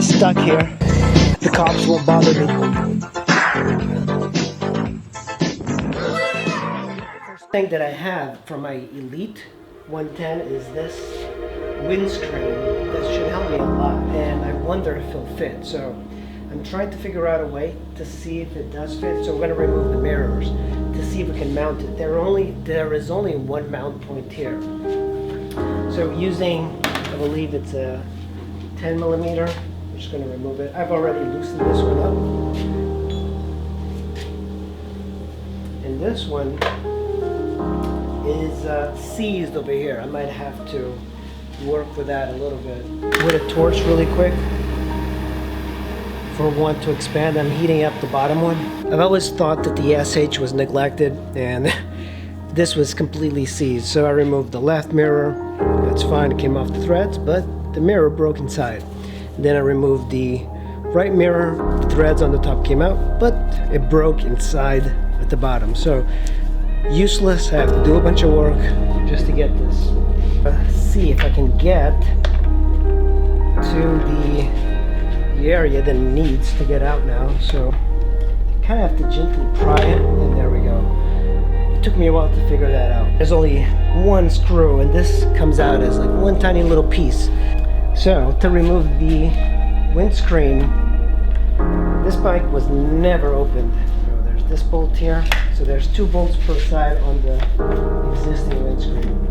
stuck here. The cops won't bother me. First thing that I have for my Elite 110 is this windscreen. This should help me a lot, and I wonder if it'll fit. So I'm trying to figure out a way to see if it does fit. So we're going to remove the mirrors to see if we can mount it. There is only one mount point here. So using, I believe it's a 10 millimeter. I'm just going to remove it. I've already loosened this one up. And this one is seized over here. I might have to work with that a little bit. With a torch really quick for one to expand. I'm heating up the bottom one. I've always thought that the SH was neglected, and this was completely seized. So I removed the left mirror. That's fine, it came off the threads, but the mirror broke inside. Then I removed the right mirror, the threads on the top came out, but it broke inside at the bottom. So useless, I have to do a bunch of work just to get this. See if I can get to the area that it needs to get out now. So kind of have to gently pry it, and there we go. It took me a while to figure that out. There's only one screw, and this comes out as like one tiny little piece. So to remove the windscreen, this bike was never opened. So there's this bolt here. So there's 2 bolts per side on the existing windscreen.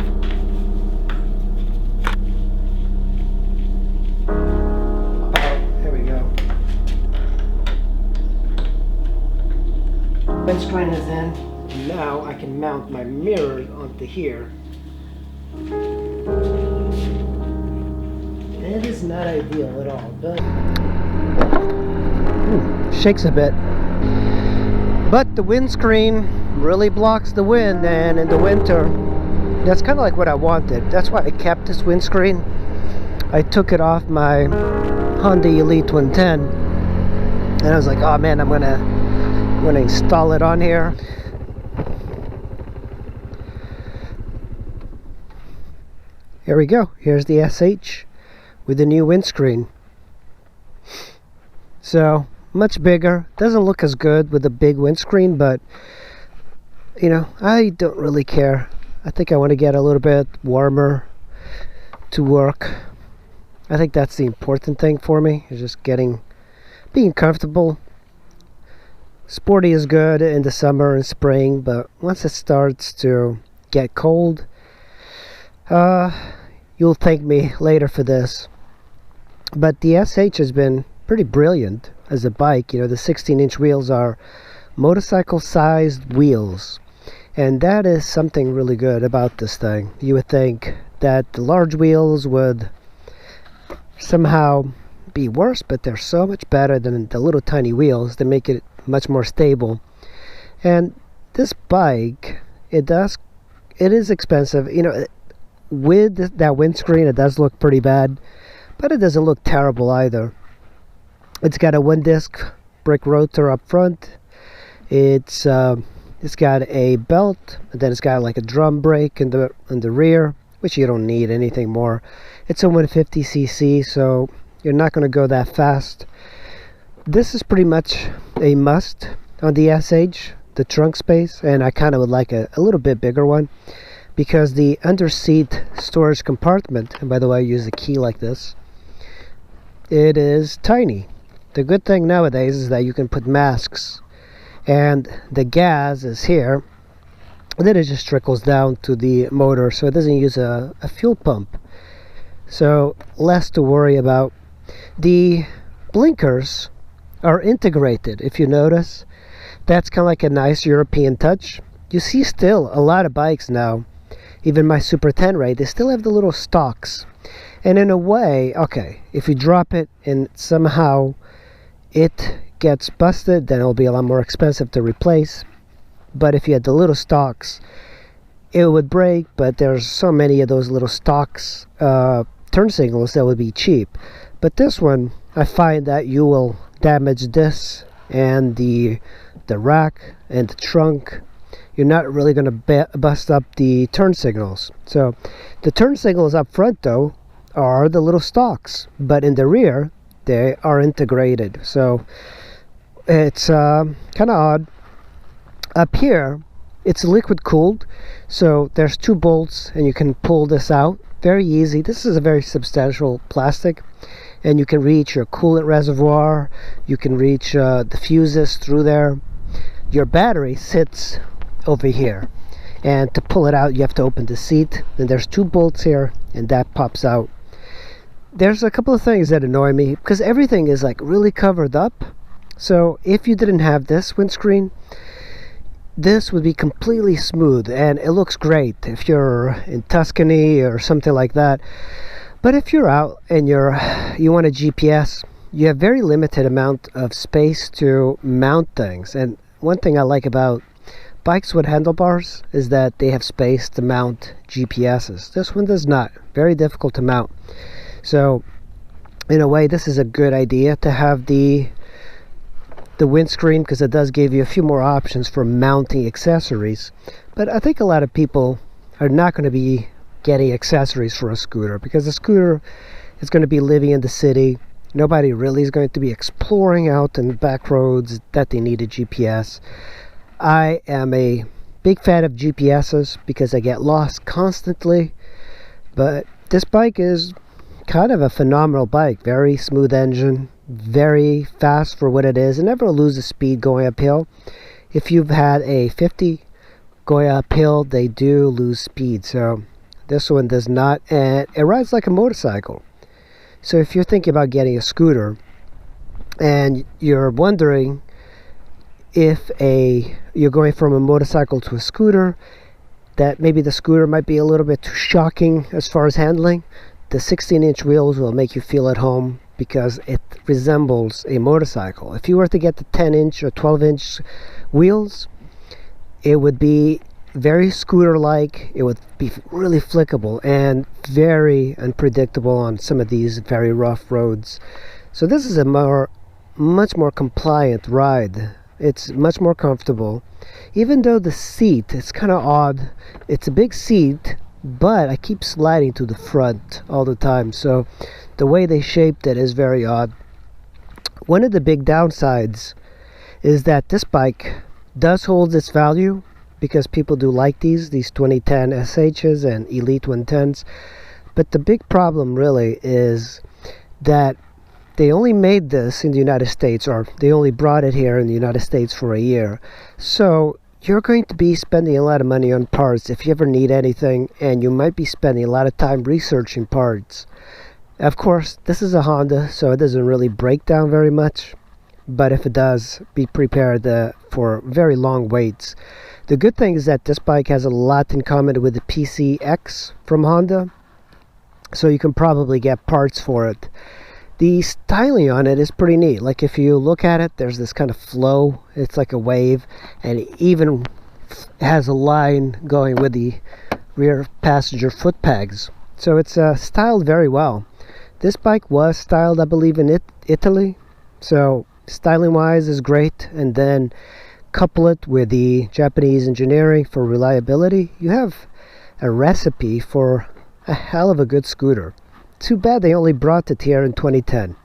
There we go. Windscreen is in. Now I can mount my mirrors onto here. It is not ideal at all, but shakes a bit. But the windscreen really blocks the wind, and in the winter, that's kind of like what I wanted. That's why I kept this windscreen. I took it off my Honda Elite 110, and I was like, oh man, I'm gonna install it on here. Here we go. Here's the SH with the new windscreen. So much bigger. Doesn't look as good with the big windscreen, but you know, I don't really care. I think I want to get a little bit warmer to work. I think that's the important thing for me, is just being comfortable. Sporty is good in the summer and spring, but once it starts to get cold, you'll thank me later for this. But the SH has been pretty brilliant as a bike. You know, the 16-inch wheels are motorcycle-sized wheels, and that is something really good about this thing. You would think that the large wheels would somehow be worse, but they're so much better than the little tiny wheels. They make it much more stable. And this bike, it is expensive. You know, with that windscreen, it does look pretty bad, but it doesn't look terrible either. It's got a 1-disc brake rotor up front. It's got a belt, and then it's got like a drum brake in the rear, which you don't need anything more. It's a 150cc, so you're not going to go that fast. This is pretty much a must on the SH, the trunk space, and I kind of would like a little bit bigger one, because the under-seat storage compartment, and by the way, I use a key like this, it is tiny. The good thing nowadays is that you can put masks, and the gas is here, and then it just trickles down to the motor, so it doesn't use a fuel pump. So less to worry about. The blinkers are integrated, if you notice. That's kind of like a nice European touch. You see still a lot of bikes now, even my Super 10 Ray, they still have the little stalks. And in a way, okay, if you drop it and somehow it gets busted, then it'll be a lot more expensive to replace. But if you had the little stalks, it would break, but there's so many of those little stalks, turn signals, that would be cheap. But this one, I find that you will damage this and the rack and the trunk. You're not really going to bust up the turn signals. So the turn signals up front, though, are the little stalks, but in the rear They are integrated, so it's kind of odd. Up here it's liquid cooled, so there's 2 bolts and you can pull this out very easy. This is a very substantial plastic, and you can reach your coolant reservoir, you can reach the fuses through there. Your battery sits over here, and to pull it out you have to open the seat. Then there's 2 bolts here and that pops out. There's a couple of things that annoy me because everything is like really covered up. So if you didn't have this windscreen, this would be completely smooth and it looks great if you're in Tuscany or something like that. But if you're out and you want a GPS, you have very limited amount of space to mount things. And one thing I like about bikes with handlebars is that they have space to mount GPSs. This one does not. Very difficult to mount. So in a way this is a good idea to have the windscreen, because it does give you a few more options for mounting accessories. But I think a lot of people are not going to be getting accessories for a scooter, because a scooter is going to be living in the city. Nobody really is going to be exploring out in back roads that they need a GPS. I am a big fan of GPSs because I get lost constantly, but this bike is kind of a phenomenal bike. Very smooth engine, very fast for what it is. It never loses speed going uphill. If you've had a 50 going uphill, they do lose speed, so this one does not, and it rides like a motorcycle. So if you're thinking about getting a scooter and you're wondering if you're going from a motorcycle to a scooter, that maybe the scooter might be a little bit too shocking as far as handling, the 16-inch wheels will make you feel at home because it resembles a motorcycle. If you were to get the 10-inch or 12-inch wheels, it would be very scooter-like. It would be really flickable and very unpredictable on some of these very rough roads. So this is a much more compliant ride. It's much more comfortable, even though the seat is kind of odd. It's a big seat, but I keep sliding to the front all the time, so the way they shaped it is very odd. One of the big downsides is that this bike does hold its value, because people do like these 2010 SHs and Elite 110s. But the big problem really is that they only made this in the United States, or they only brought it here in the United States for a year. So you're going to be spending a lot of money on parts if you ever need anything, and you might be spending a lot of time researching parts. Of course, this is a Honda, so it doesn't really break down very much, but if it does, be prepared for very long waits. The good thing is that this bike has a lot in common with the PCX from Honda, so you can probably get parts for it. The styling on it is pretty neat. Like if you look at it, there's this kind of flow. It's like a wave, and it even has a line going with the rear passenger foot pegs. So it's styled very well. This bike was styled, I believe, in Italy. So styling wise is great, and then couple it with the Japanese engineering for reliability, you have a recipe for a hell of a good scooter. Too bad they only brought it here in 2010.